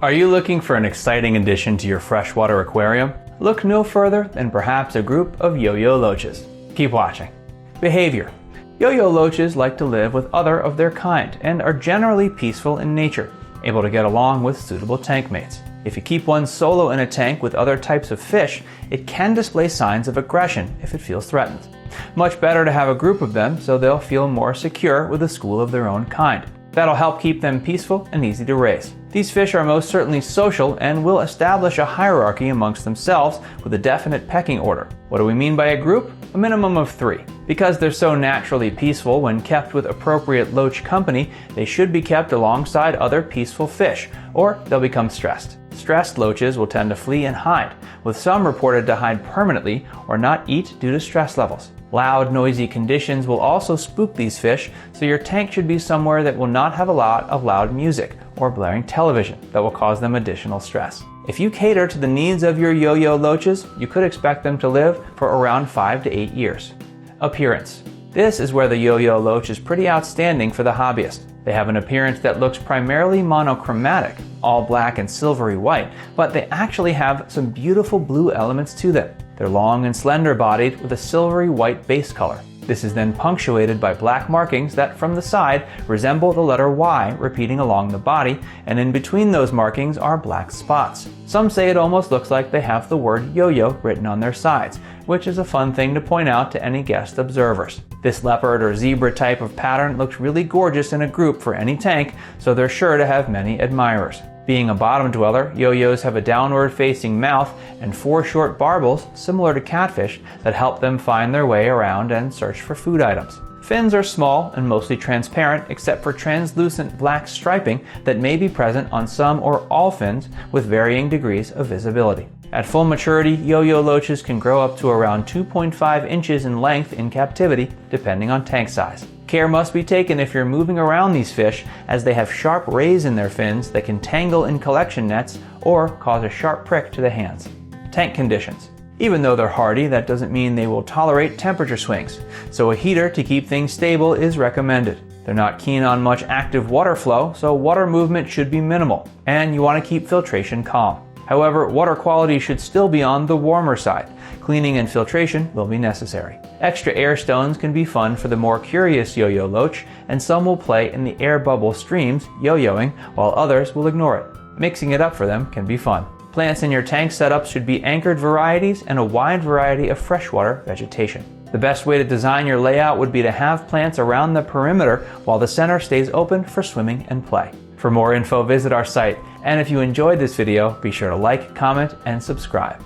Are you looking for an exciting addition to your freshwater aquarium? Look no further than perhaps a group of Yoyo Loaches. Keep watching. Behavior. Yoyo Loaches like to live with other of their kind and are generally peaceful in nature, able to get along with suitable tank mates. If you keep one solo in a tank with other types of fish, it can display signs of aggression if it feels threatened. Much better to have a group of them so they'll feel more secure with a school of their own kind. That'll help keep them peaceful and easy to raise. These fish are most certainly social and will establish a hierarchy amongst themselves with a definite pecking order. What do we mean by a group? A minimum of 3. Because they're so naturally peaceful when kept with appropriate loach company, they should be kept alongside other peaceful fish, or they'll become stressed. Stressed loaches will tend to flee and hide, with some reported to hide permanently or not eat due to stress levels. Loud, noisy conditions will also spook these fish, so your tank should be somewhere that will not have a lot of loud music or blaring television that will cause them additional stress. If you cater to the needs of your Yoyo Loaches, you could expect them to live for around 5 to 8 years. Appearance. This is where the Yoyo Loach is pretty outstanding for the hobbyist. They have an appearance that looks primarily monochromatic, all black and silvery white, but they actually have some beautiful blue elements to them. They're long and slender bodied with a silvery white base color. This is then punctuated by black markings that from the side resemble the letter Y repeating along the body, and in between those markings are black spots. Some say it almost looks like they have the word yo-yo written on their sides, which is a fun thing to point out to any guest observers. This leopard or zebra type of pattern looks really gorgeous in a group for any tank, so they're sure to have many admirers. Being a bottom dweller, yo-yos have a downward facing mouth and 4 short barbels similar to catfish that help them find their way around and search for food items. Fins are small and mostly transparent except for translucent black striping that may be present on some or all fins with varying degrees of visibility. At full maturity, Yoyo Loaches can grow up to around 2.5 inches in length in captivity, depending on tank size. Care must be taken if you're moving around these fish, as they have sharp rays in their fins that can tangle in collection nets or cause a sharp prick to the hands. Tank conditions. Even though they're hardy, that doesn't mean they will tolerate temperature swings, so a heater to keep things stable is recommended. They're not keen on much active water flow, so water movement should be minimal, and you want to keep filtration calm. However, water quality should still be on the warmer side. Cleaning and filtration will be necessary. Extra air stones can be fun for the more curious Yoyo Loach, and some will play in the air bubble streams, yo-yoing, while others will ignore it. Mixing it up for them can be fun. Plants in your tank setups should be anchored varieties and a wide variety of freshwater vegetation. The best way to design your layout would be to have plants around the perimeter while the center stays open for swimming and play. For more info, visit our site, and if you enjoyed this video, be sure to like, comment, and subscribe.